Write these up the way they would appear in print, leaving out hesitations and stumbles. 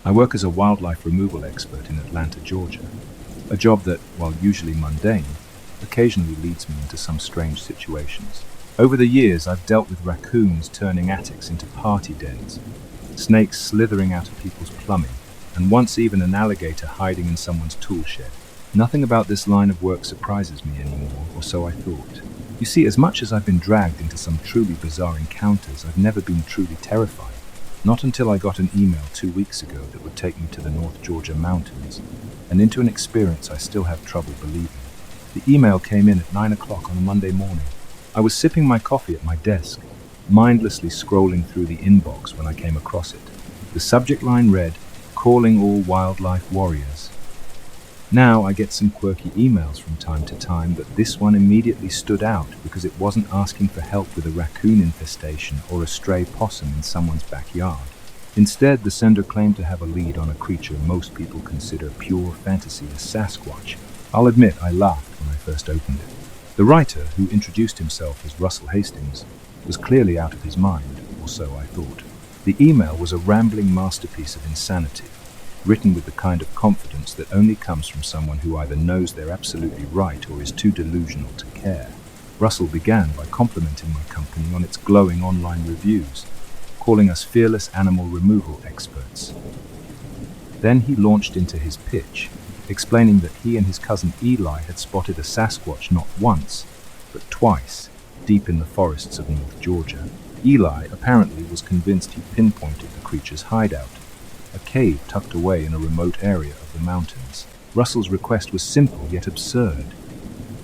I work as a wildlife removal expert in Atlanta, Georgia, a job that, while usually mundane, occasionally leads me into some strange situations. Over the years, I've dealt with raccoons turning attics into party dens, snakes slithering out of people's plumbing, and once even an alligator hiding in someone's tool shed. Nothing about this line of work surprises me anymore, or so I thought. You see, as much as I've been dragged into some truly bizarre encounters, I've never been truly terrified. Not until I got an email 2 weeks ago that would take me to the North Georgia mountains, and into an experience I still have trouble believing. The email came in at 9 o'clock on a Monday morning. I was sipping my coffee at my desk, mindlessly scrolling through the inbox when I came across it. The subject line read, "Calling all wildlife warriors." Now I get some quirky emails from time to time, but this one immediately stood out because it wasn't asking for help with a raccoon infestation or a stray possum in someone's backyard. Instead, the sender claimed to have a lead on a creature most people consider pure fantasy, a Sasquatch. I'll admit I laughed when I first opened it. The writer, who introduced himself as Russell Hastings, was clearly out of his mind, or so I thought. The email was a rambling masterpiece of insanity, written with the kind of confidence that only comes from someone who either knows they're absolutely right or is too delusional to care. Russell began by complimenting my company on its glowing online reviews, calling us fearless animal removal experts. Then he launched into his pitch, explaining that he and his cousin Eli had spotted a Sasquatch not once, but twice, deep in the forests of North Georgia. Eli apparently was convinced he pinpointed the creature's hideout, a cave tucked away in a remote area of the mountains. Russell's request was simple yet absurd.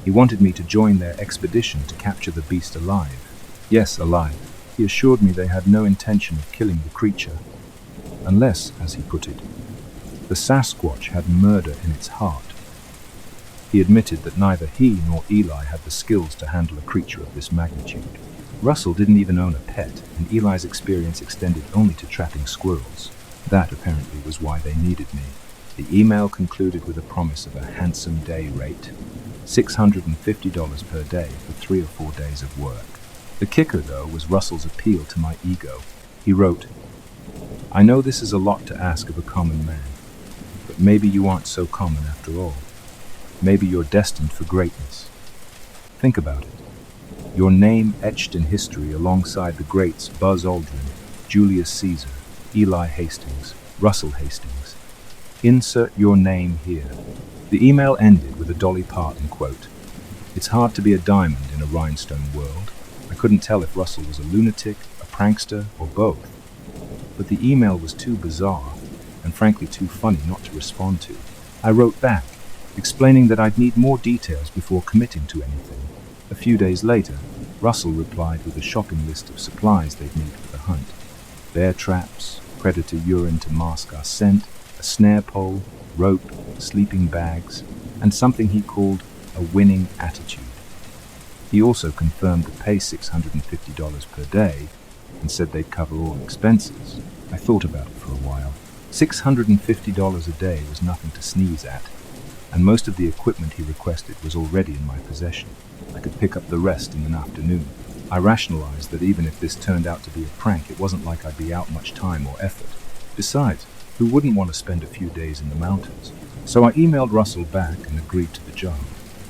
He wanted me to join their expedition to capture the beast alive. Yes, alive. He assured me they had no intention of killing the creature, unless, as he put it, the Sasquatch had murder in its heart. He admitted that neither he nor Eli had the skills to handle a creature of this magnitude. Russell didn't even own a pet, and Eli's experience extended only to trapping squirrels. That apparently was why they needed me. The email concluded with a promise of a handsome day rate, $650 per day for 3 or 4 days of work. The kicker, though, was Russell's appeal to my ego. He wrote, "I know this is a lot to ask of a common man, but maybe you aren't so common after all. Maybe you're destined for greatness. Think about it. Your name etched in history alongside the greats Buzz Aldrin, Julius Caesar, Eli Hastings, Russell Hastings. Insert your name here." The email ended with a Dolly Parton quote. "It's hard to be a diamond in a rhinestone world." I couldn't tell if Russell was a lunatic, a prankster, or both. But the email was too bizarre, and frankly too funny not to respond to. I wrote back, explaining that I'd need more details before committing to anything. A few days later, Russell replied with a shopping list of supplies they'd need for the hunt. Bear traps, predator urine to mask our scent, a snare pole, rope, sleeping bags, and something he called a winning attitude. He also confirmed to pay $650 per day and said they'd cover all expenses. I thought about it for a while. $650 a day was nothing to sneeze at, and most of the equipment he requested was already in my possession. I could pick up the rest in an afternoon. I rationalized that even if this turned out to be a prank, it wasn't like I'd be out much time or effort. Besides, who wouldn't want to spend a few days in the mountains? So I emailed Russell back and agreed to the job.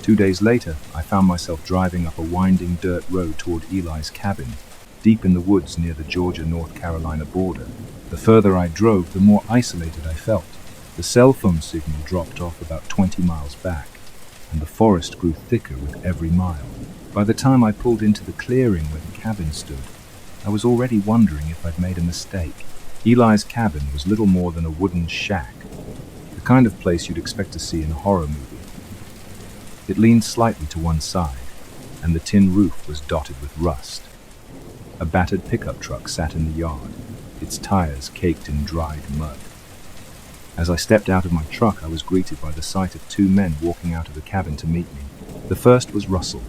2 days later, I found myself driving up a winding dirt road toward Eli's cabin, deep in the woods near the Georgia-North Carolina border. The further I drove, the more isolated I felt. The cell phone signal dropped off about 20 miles back, and the forest grew thicker with every mile. By the time I pulled into the clearing where the cabin stood, I was already wondering if I'd made a mistake. Eli's cabin was little more than a wooden shack, the kind of place you'd expect to see in a horror movie. It leaned slightly to one side, and the tin roof was dotted with rust. A battered pickup truck sat in the yard, its tires caked in dried mud. As I stepped out of my truck, I was greeted by the sight of 2 men walking out of the cabin to meet me. The first was Russell.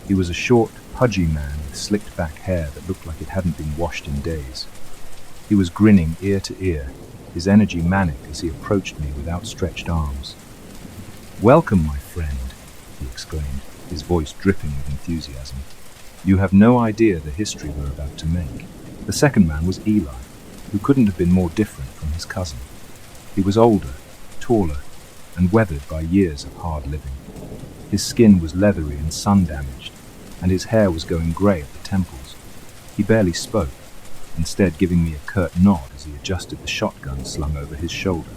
He was a short, pudgy man with slicked back hair that looked like it hadn't been washed in days. He was grinning ear to ear, his energy manic as he approached me with outstretched arms. "Welcome, my friend," he exclaimed, his voice dripping with enthusiasm. "You have no idea the history we're about to make." The second man was Eli, who couldn't have been more different from his cousin. He was older, taller, and weathered by years of hard living. His skin was leathery and sun-damaged, and his hair was going grey at the temples. He barely spoke, instead giving me a curt nod as he adjusted the shotgun slung over his shoulder.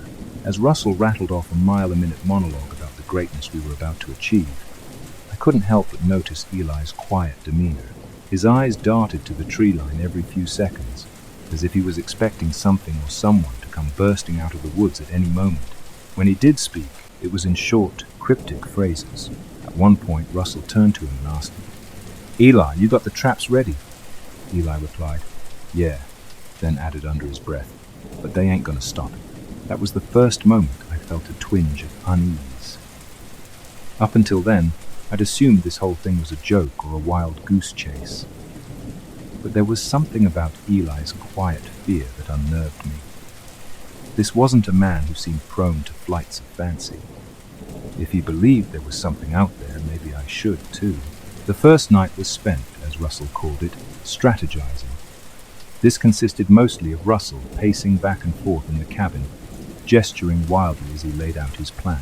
As Russell rattled off a mile-a-minute monologue about the greatness we were about to achieve, I couldn't help but notice Eli's quiet demeanor. His eyes darted to the tree line every few seconds, as if he was expecting something or someone to come bursting out of the woods at any moment. When he did speak, it was in short, cryptic phrases. At one point, Russell turned to him and asked, "Eli, you got the traps ready?" Eli replied, "Yeah," then added under his breath, "but they ain't gonna stop it." That was the first moment I felt a twinge of unease. Up until then, I'd assumed this whole thing was a joke or a wild goose chase. But there was something about Eli's quiet fear that unnerved me. This wasn't a man who seemed prone to flights of fancy. If he believed there was something out there, maybe I should too. The first night was spent, as Russell called it, strategizing. This consisted mostly of Russell pacing back and forth in the cabin, gesturing wildly as he laid out his plan.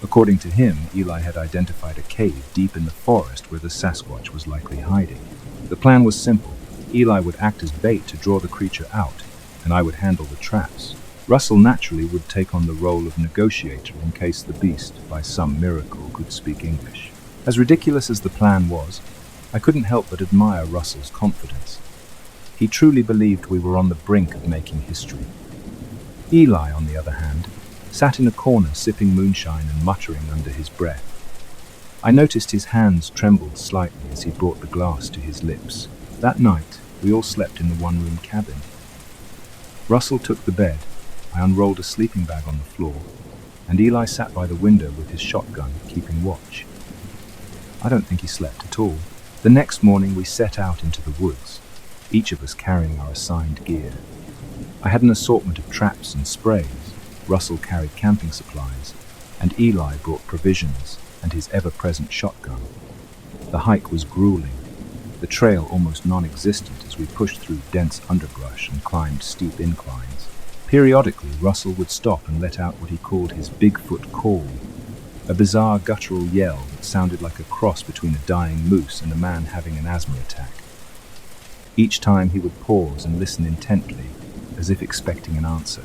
According to him, Eli had identified a cave deep in the forest where the Sasquatch was likely hiding. The plan was simple. Eli would act as bait to draw the creature out, and I would handle the traps. Russell naturally would take on the role of negotiator in case the beast, by some miracle, could speak English. As ridiculous as the plan was, I couldn't help but admire Russell's confidence. He truly believed we were on the brink of making history. Eli, on the other hand, sat in a corner sipping moonshine and muttering under his breath. I noticed his hands trembled slightly as he brought the glass to his lips. That night, we all slept in the one-room cabin. Russell took the bed, I unrolled a sleeping bag on the floor, and Eli sat by the window with his shotgun, keeping watch. I don't think he slept at all. The next morning we set out into the woods, each of us carrying our assigned gear. I had an assortment of traps and sprays, Russell carried camping supplies, and Eli brought provisions and his ever-present shotgun. The hike was grueling, the trail almost non-existent as we pushed through dense underbrush and climbed steep inclines. Periodically, Russell would stop and let out what he called his Bigfoot call, a bizarre guttural yell that sounded like a cross between a dying moose and a man having an asthma attack. Each time he would pause and listen intently, as if expecting an answer.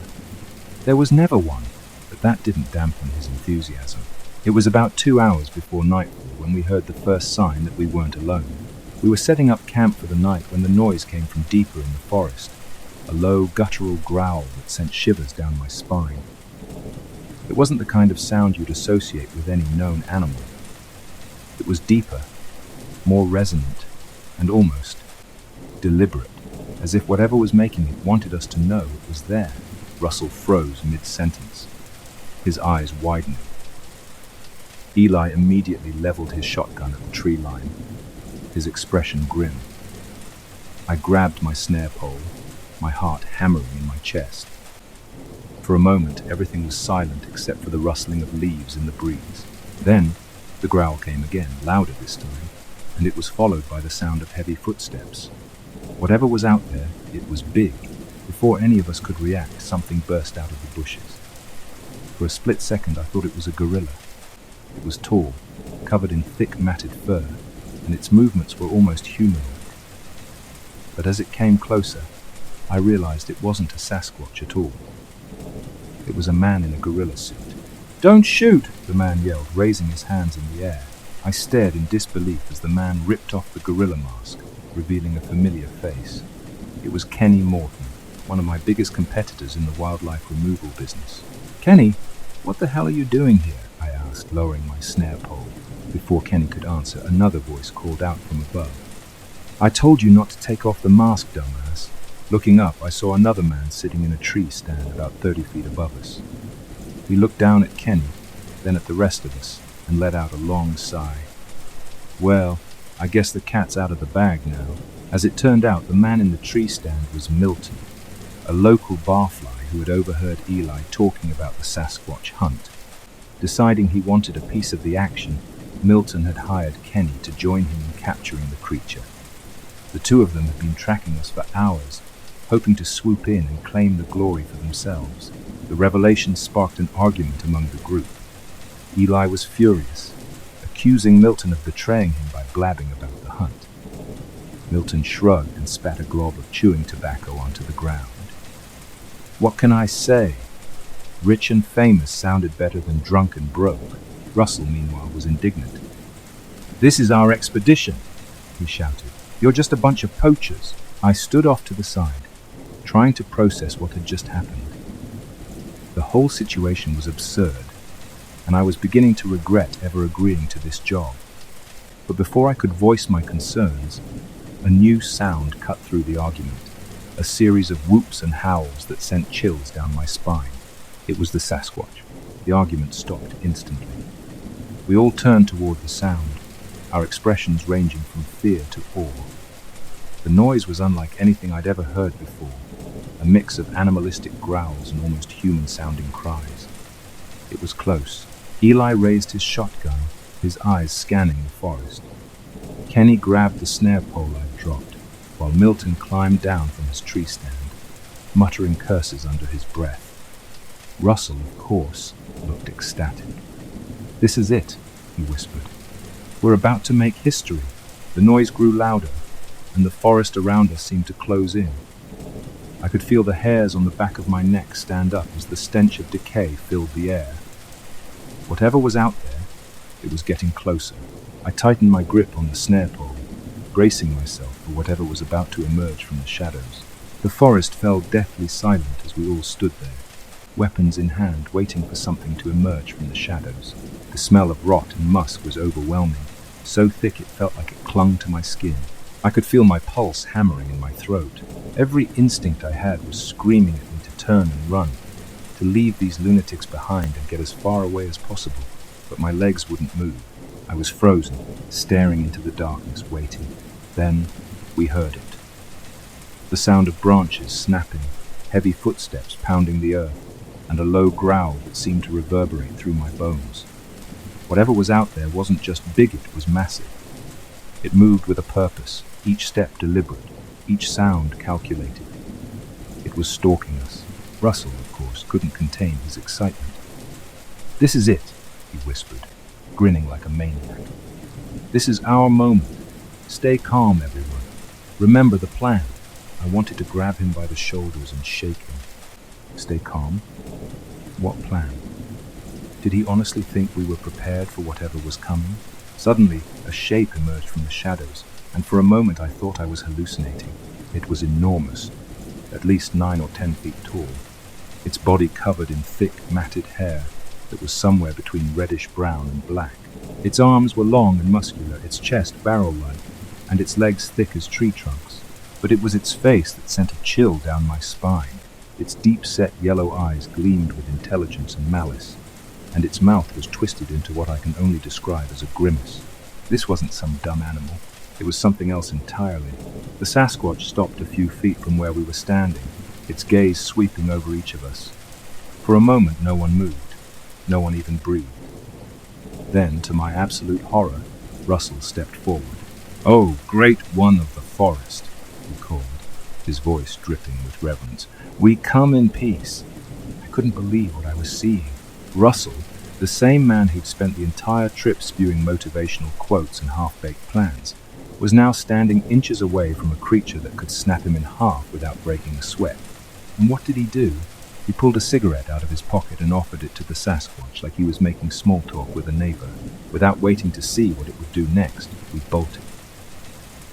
There was never one, but that didn't dampen his enthusiasm. It was about 2 hours before nightfall when we heard the first sign that we weren't alone. We were setting up camp for the night when the noise came from deeper in the forest, a low, guttural growl that sent shivers down my spine. It wasn't the kind of sound you'd associate with any known animal. It was deeper, more resonant, and almost deliberate, as if whatever was making it wanted us to know it was there. Russell froze mid-sentence, his eyes widening. Eli immediately leveled his shotgun at the tree line, his expression grim. I grabbed my snare pole, my heart hammering in my chest. For a moment, everything was silent except for the rustling of leaves in the breeze. Then, the growl came again, louder this time, and it was followed by the sound of heavy footsteps. Whatever was out there, it was big. Before any of us could react, something burst out of the bushes. For a split second, I thought it was a gorilla. It was tall, covered in thick matted fur, and its movements were almost human-like. But as it came closer, I realized it wasn't a Sasquatch at all. It was a man in a gorilla suit. "Don't shoot!" the man yelled, raising his hands in the air. I stared in disbelief as the man ripped off the gorilla mask, revealing a familiar face. It was Kenny Morton, one of my biggest competitors in the wildlife removal business. "Kenny, what the hell are you doing here?" I asked, lowering my snare pole. Before Kenny could answer, another voice called out from above. "I told you not to take off the mask, dumbass." Looking up, I saw another man sitting in a tree stand about 30 feet above us. He looked down at Kenny, then at the rest of us, and let out a long sigh. Well, I guess the cat's out of the bag now. As it turned out, the man in the tree stand was Milton, a local barfly who had overheard Eli talking about the Sasquatch hunt. Deciding he wanted a piece of the action, Milton had hired Kenny to join him in capturing the creature. The two of them had been tracking us for hours, hoping to swoop in and claim the glory for themselves. The revelation sparked an argument among the group. Eli was furious, accusing Milton of betraying him by blabbing about the hunt. Milton shrugged and spat a glob of chewing tobacco onto the ground. What can I say? Rich and famous sounded better than drunk and broke. Russell, meanwhile, was indignant. This is our expedition, he shouted. You're just a bunch of poachers. I stood off to the side, trying to process what had just happened. The whole situation was absurd, and I was beginning to regret ever agreeing to this job. But before I could voice my concerns, a new sound cut through the argument, a series of whoops and howls that sent chills down my spine. It was the Sasquatch. The argument stopped instantly. We all turned toward the sound, our expressions ranging from fear to awe. The noise was unlike anything I'd ever heard before, a mix of animalistic growls and almost human-sounding cries. It was close. Eli raised his shotgun, his eyes scanning the forest. Kenny grabbed the snare pole I'd dropped, while Milton climbed down from his tree stand, muttering curses under his breath. Russell, of course, looked ecstatic. This is it, he whispered. We're about to make history. The noise grew louder, and the forest around us seemed to close in. I could feel the hairs on the back of my neck stand up as the stench of decay filled the air. Whatever was out there, it was getting closer. I tightened my grip on the snare pole, bracing myself for whatever was about to emerge from the shadows. The forest fell deathly silent as we all stood there, weapons in hand, waiting for something to emerge from the shadows. The smell of rot and musk was overwhelming, so thick it felt like it clung to my skin. I could feel my pulse hammering in my throat. Every instinct I had was screaming at me to turn and run, to leave these lunatics behind and get as far away as possible. But my legs wouldn't move. I was frozen, staring into the darkness, waiting. Then we heard it. The sound of branches snapping, heavy footsteps pounding the earth, and a low growl that seemed to reverberate through my bones. Whatever was out there wasn't just big, it was massive. It moved with a purpose, each step deliberate, each sound calculated. It was stalking us. Russell, of course, couldn't contain his excitement. This is it, he whispered, grinning like a maniac. This is our moment. Stay calm, everyone. Remember the plan. I wanted to grab him by the shoulders and shake him. Stay calm? What plan? Did he honestly think we were prepared for whatever was coming? Suddenly, a shape emerged from the shadows, and for a moment I thought I was hallucinating. It was enormous, at least 9 or 10 feet tall, its body covered in thick, matted hair that was somewhere between reddish-brown and black. Its arms were long and muscular, its chest barrel-like, and its legs thick as tree trunks. But it was its face that sent a chill down my spine. Its deep-set yellow eyes gleamed with intelligence and malice, and its mouth was twisted into what I can only describe as a grimace. This wasn't some dumb animal. It was something else entirely. The Sasquatch stopped a few feet from where we were standing, its gaze sweeping over each of us. For a moment, no one moved. No one even breathed. Then, to my absolute horror, Russell stepped forward. "Oh, great one of the forest," he called, his voice dripping with reverence. "We come in peace." I couldn't believe what I was seeing. Russell, the same man who'd spent the entire trip spewing motivational quotes and half-baked plans, was now standing inches away from a creature that could snap him in half without breaking a sweat. And what did he do? He pulled a cigarette out of his pocket and offered it to the Sasquatch like he was making small talk with a neighbor. Without waiting to see what it would do next, we bolted.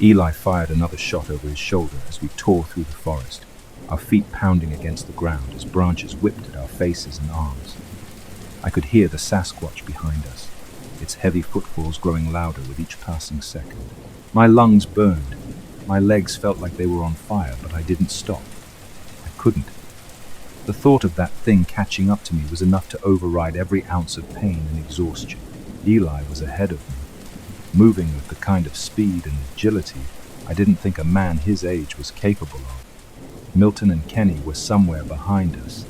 Eli fired another shot over his shoulder as we tore through the forest, our feet pounding against the ground as branches whipped at our faces and arms. I could hear the Sasquatch behind us, its heavy footfalls growing louder with each passing second. My lungs burned. My legs felt like they were on fire, but I didn't stop. I couldn't. The thought of that thing catching up to me was enough to override every ounce of pain and exhaustion. Eli was ahead of me, moving with the kind of speed and agility I didn't think a man his age was capable of. Milton and Kenny were somewhere behind us,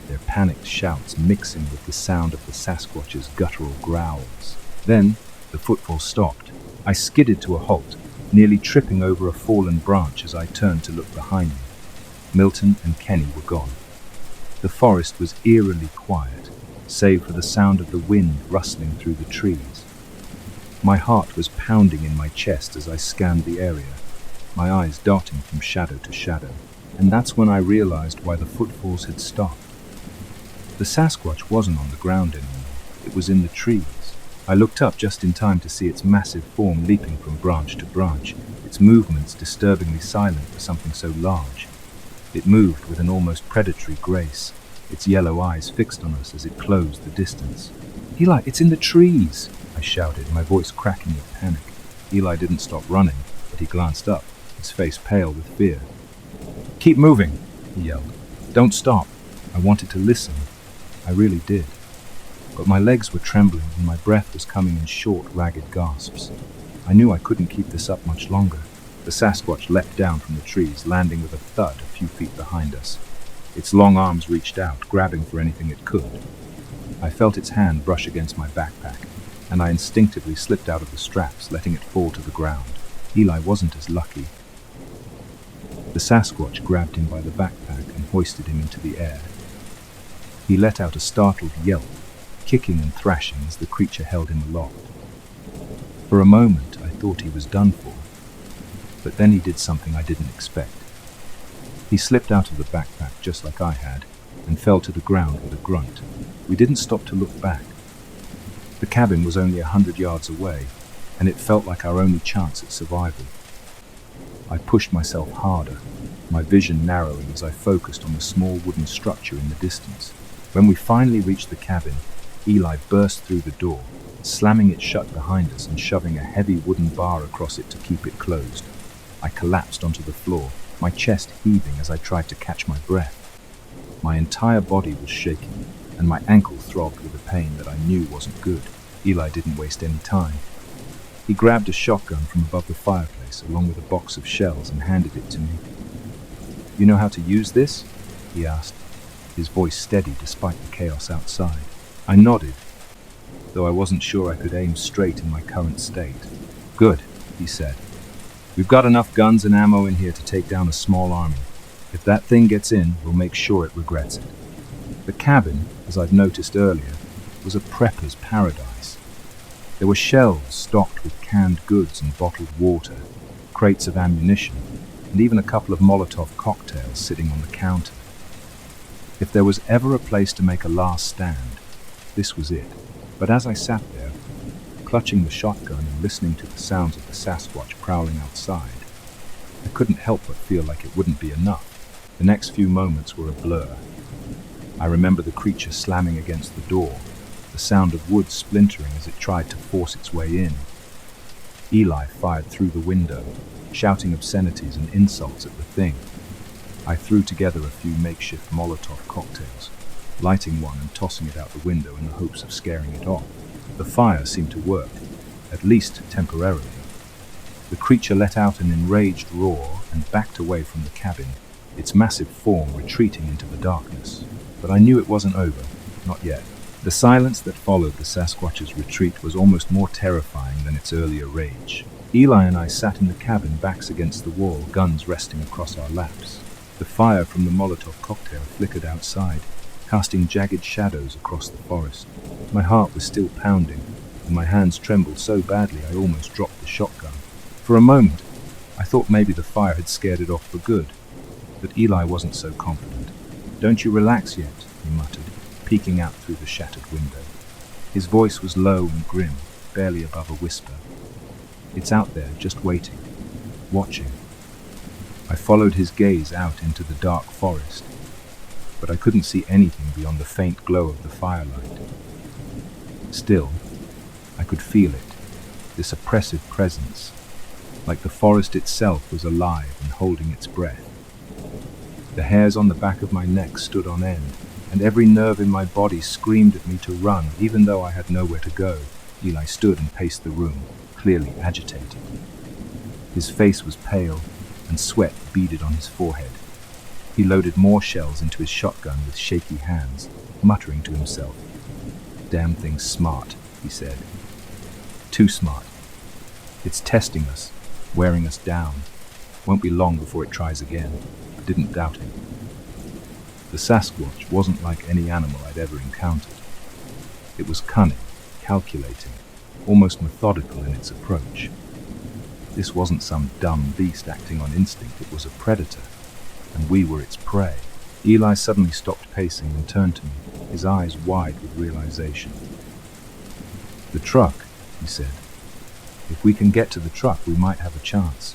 their panicked shouts mixing with the sound of the Sasquatch's guttural growls. Then the footfall stopped. I skidded to a halt, nearly tripping over a fallen branch as I turned to look behind me. Milton and Kenny were gone. The forest was eerily quiet, save for the sound of the wind rustling through the trees. My heart was pounding in my chest as I scanned the area, my eyes darting from shadow to shadow, and that's when I realized why the footfalls had stopped. The Sasquatch wasn't on the ground anymore, it was in the trees. I looked up just in time to see its massive form leaping from branch to branch, its movements disturbingly silent for something so large. It moved with an almost predatory grace, its yellow eyes fixed on us as it closed the distance. "Eli, it's in the trees!" I shouted, my voice cracking with panic. Eli didn't stop running, but he glanced up, his face pale with fear. "Keep moving," he yelled. "Don't stop." I wanted to listen. I really did. But my legs were trembling and my breath was coming in short, ragged gasps. I knew I couldn't keep this up much longer. The Sasquatch leapt down from the trees, landing with a thud a few feet behind us. Its long arms reached out, grabbing for anything it could. I felt its hand brush against my backpack, and I instinctively slipped out of the straps, letting it fall to the ground. Eli wasn't as lucky. The Sasquatch grabbed him by the backpack and hoisted him into the air. He let out a startled yelp, kicking and thrashing as the creature held him aloft. For a moment, I thought he was done for, but then he did something I didn't expect. He slipped out of the backpack just like I had, and fell to the ground with a grunt. We didn't stop to look back. The cabin was only 100 yards away, and it felt like our only chance at survival. I pushed myself harder, my vision narrowing as I focused on the small wooden structure in the distance. When we finally reached the cabin, Eli burst through the door, slamming it shut behind us and shoving a heavy wooden bar across it to keep it closed. I collapsed onto the floor, my chest heaving as I tried to catch my breath. My entire body was shaking, and my ankle throbbed with a pain that I knew wasn't good. Eli didn't waste any time. He grabbed a shotgun from above the fireplace along with a box of shells and handed it to me. "You know how to use this?" he asked, his voice steady despite the chaos outside. I nodded, though I wasn't sure I could aim straight in my current state. "Good," he said. "We've got enough guns and ammo in here to take down a small army. If that thing gets in, we'll make sure it regrets it." The cabin, as I'd noticed earlier, was a prepper's paradise. There were shelves stocked with canned goods and bottled water, crates of ammunition, and even a couple of Molotov cocktails sitting on the counter. If there was ever a place to make a last stand, this was it. But as I sat there, clutching the shotgun and listening to the sounds of the Sasquatch prowling outside, I couldn't help but feel like it wouldn't be enough. The next few moments were a blur. I remember the creature slamming against the door, the sound of wood splintering as it tried to force its way in. Eli fired through the window, shouting obscenities and insults at the thing. I threw together a few makeshift Molotov cocktails, lighting one and tossing it out the window in the hopes of scaring it off. The fire seemed to work, at least temporarily. The creature let out an enraged roar and backed away from the cabin, its massive form retreating into the darkness. But I knew it wasn't over, not yet. The silence that followed the Sasquatch's retreat was almost more terrifying than its earlier rage. Eli and I sat in the cabin, backs against the wall, guns resting across our laps. The fire from the Molotov cocktail flickered outside, casting jagged shadows across the forest. My heart was still pounding, and my hands trembled so badly I almost dropped the shotgun. For a moment, I thought maybe the fire had scared it off for good, but Eli wasn't so confident. "Don't you relax yet," he muttered, peeking out through the shattered window. His voice was low and grim, barely above a whisper. "It's out there, just waiting, watching." I followed his gaze out into the dark forest, but I couldn't see anything beyond the faint glow of the firelight. Still, I could feel it, this oppressive presence, like the forest itself was alive and holding its breath. The hairs on the back of my neck stood on end, and every nerve in my body screamed at me to run, even though I had nowhere to go. Eli stood and paced the room, clearly agitated. His face was pale, and sweat beaded on his forehead. He loaded more shells into his shotgun with shaky hands, muttering to himself. "Damn thing's smart," he said. "Too smart. It's testing us, wearing us down. Won't be long before it tries again." I didn't doubt him. The Sasquatch wasn't like any animal I'd ever encountered. It was cunning, calculating, almost methodical in its approach. This wasn't some dumb beast acting on instinct, it was a predator, and we were its prey. Eli suddenly stopped pacing and turned to me, his eyes wide with realization. "The truck," he said. "If we can get to the truck, we might have a chance.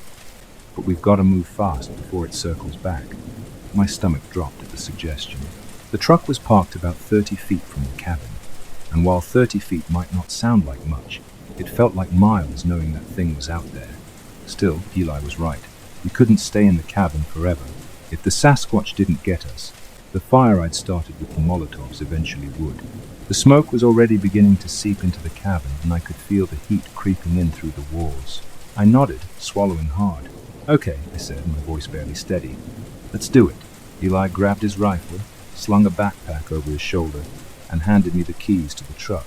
But we've got to move fast before it circles back." My stomach dropped at the suggestion. The truck was parked about 30 feet from the cabin, and while 30 feet might not sound like much, it felt like miles knowing that thing was out there. Still, Eli was right. We couldn't stay in the cabin forever. If the Sasquatch didn't get us, the fire I'd started with the Molotovs eventually would. The smoke was already beginning to seep into the cabin, and I could feel the heat creeping in through the walls. I nodded, swallowing hard. "Okay," I said, my voice barely steady. "Let's do it." Eli grabbed his rifle, slung a backpack over his shoulder, and handed me the keys to the truck.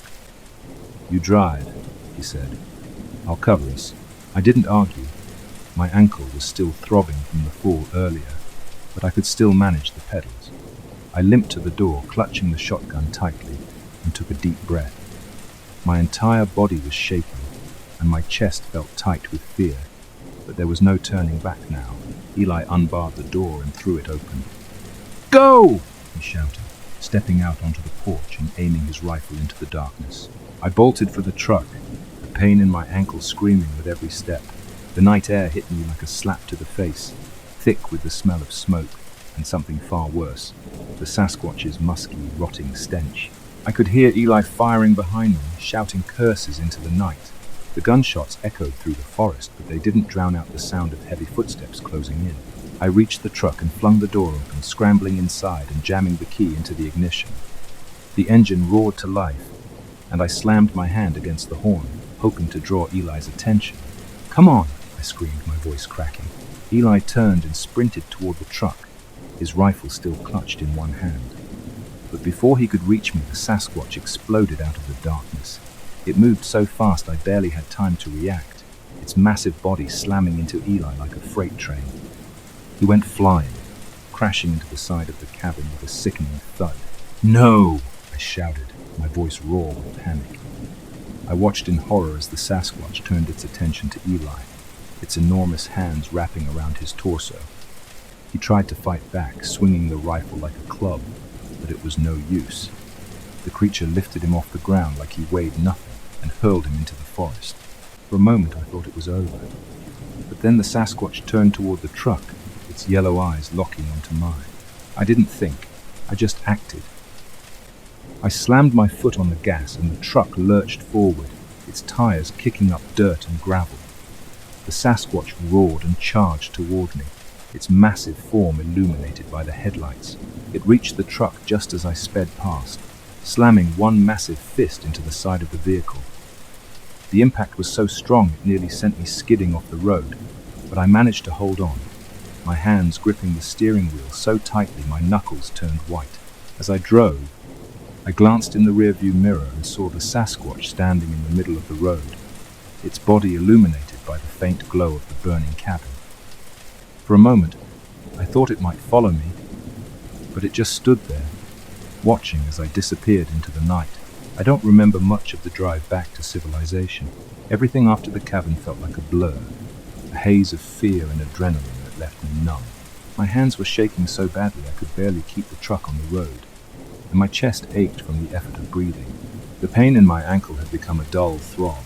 "You drive," he said. "I'll cover us." I didn't argue. My ankle was still throbbing from the fall earlier, but I could still manage the pedals. I limped to the door, clutching the shotgun tightly, and took a deep breath. My entire body was shaking, and my chest felt tight with fear, but there was no turning back now. Eli unbarred the door and threw it open. "Go!" he shouted, stepping out onto the porch and aiming his rifle into the darkness. I bolted for the truck, the pain in my ankle screaming with every step. The night air hit me like a slap to the face, thick with the smell of smoke, and something far worse, the Sasquatch's musky, rotting stench. I could hear Eli firing behind me, shouting curses into the night. The gunshots echoed through the forest, but they didn't drown out the sound of heavy footsteps closing in. I reached the truck and flung the door open, scrambling inside and jamming the key into the ignition. The engine roared to life, and I slammed my hand against the horn, hoping to draw Eli's attention. "Come on!" I screamed, my voice cracking. Eli turned and sprinted toward the truck, his rifle still clutched in one hand. But before he could reach me, the Sasquatch exploded out of the darkness. It moved so fast I barely had time to react, its massive body slamming into Eli like a freight train. He went flying, crashing into the side of the cabin with a sickening thud. "No!" I shouted, my voice raw with panic. I watched in horror as the Sasquatch turned its attention to Eli, its enormous hands wrapping around his torso. He tried to fight back, swinging the rifle like a club, but it was no use. The creature lifted him off the ground like he weighed nothing and hurled him into the forest. For a moment I thought it was over. But then the Sasquatch turned toward the truck, its yellow eyes locking onto mine. I didn't think, I just acted. I slammed my foot on the gas and the truck lurched forward, its tires kicking up dirt and gravel. The Sasquatch roared and charged toward me, its massive form illuminated by the headlights. It reached the truck just as I sped past, slamming one massive fist into the side of the vehicle. The impact was so strong it nearly sent me skidding off the road, but I managed to hold on, my hands gripping the steering wheel so tightly my knuckles turned white. As I drove, I glanced in the rearview mirror and saw the Sasquatch standing in the middle of the road, its body illuminated by the faint glow of the burning cabin. For a moment, I thought it might follow me, but it just stood there, watching as I disappeared into the night. I don't remember much of the drive back to civilization. Everything after the cabin felt like a blur, a haze of fear and adrenaline that left me numb. My hands were shaking so badly I could barely keep the truck on the road, and my chest ached from the effort of breathing. The pain in my ankle had become a dull throb,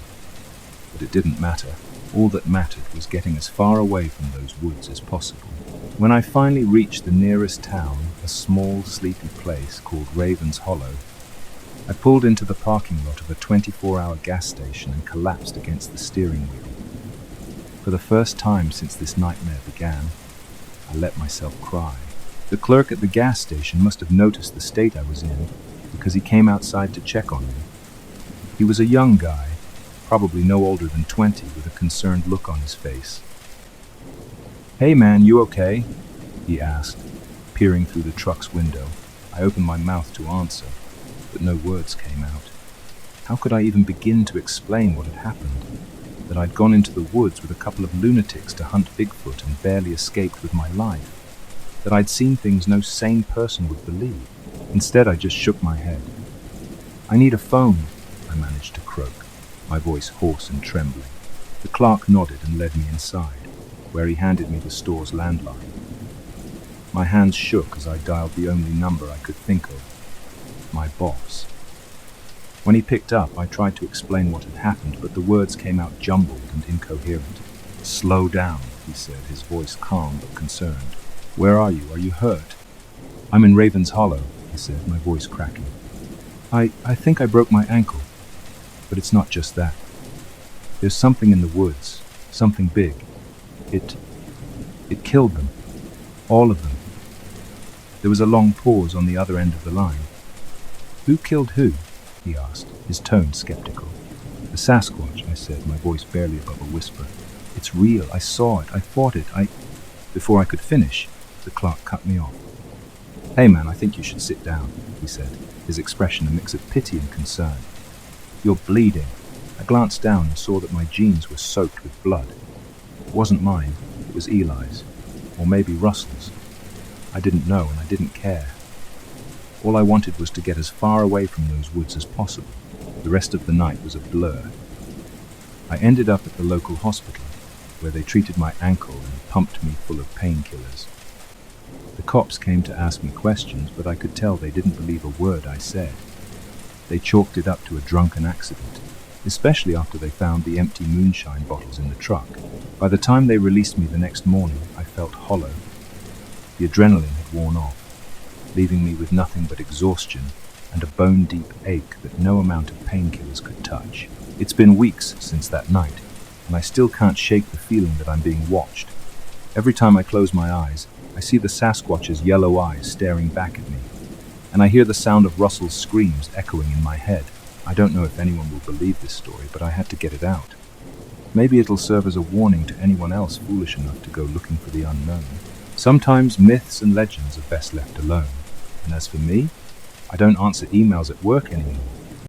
but it didn't matter. All that mattered was getting as far away from those woods as possible. When I finally reached the nearest town, a small, sleepy place called Raven's Hollow, I pulled into the parking lot of a 24-hour gas station and collapsed against the steering wheel. For the first time since this nightmare began, I let myself cry. The clerk at the gas station must have noticed the state I was in, because he came outside to check on me. He was a young guy, probably no older than 20, with a concerned look on his face. "Hey man, you okay?" he asked, peering through the truck's window. I opened my mouth to answer, but no words came out. How could I even begin to explain what had happened? That I'd gone into the woods with a couple of lunatics to hunt Bigfoot and barely escaped with my life. that I'd seen things no sane person would believe. Instead, I just shook my head. "I need a phone," I managed to croak, my voice hoarse and trembling. The clerk nodded and led me inside, where he handed me the store's landline. My hands shook as I dialed the only number I could think of, my boss. When he picked up, I tried to explain what had happened, but the words came out jumbled and incoherent. "Slow down," he said, his voice calm but concerned. "Where are you? Are you hurt?" "I'm in Raven's Hollow," I said, my voice cracking. I think I broke my ankle, but it's not just that. There's something in the woods, something big. It killed them. All of them." There was a long pause on the other end of the line. "Who killed who?" he asked, his tone skeptical. "The Sasquatch," I said, my voice barely above a whisper. "It's real. I saw it. I fought it. Before I could finish, the clerk cut me off. "Hey man, I think you should sit down," he said, his expression a mix of pity and concern. "You're bleeding." I glanced down and saw that my jeans were soaked with blood. It wasn't mine. It was Eli's. Or maybe Russell's. I didn't know, and I didn't care. All I wanted was to get as far away from those woods as possible. The rest of the night was a blur. I ended up at the local hospital, where they treated my ankle and pumped me full of painkillers. The cops came to ask me questions, but I could tell they didn't believe a word I said. They chalked it up to a drunken accident, especially after they found the empty moonshine bottles in the truck. By the time they released me the next morning, I felt hollow. The adrenaline had worn off, leaving me with nothing but exhaustion and a bone-deep ache that no amount of painkillers could touch. It's been weeks since that night, and I still can't shake the feeling that I'm being watched. Every time I close my eyes, I see the Sasquatch's yellow eyes staring back at me, and I hear the sound of Russell's screams echoing in my head. I don't know if anyone will believe this story, but I had to get it out. Maybe it'll serve as a warning to anyone else foolish enough to go looking for the unknown. Sometimes myths and legends are best left alone. And as for me, I don't answer emails at work anymore.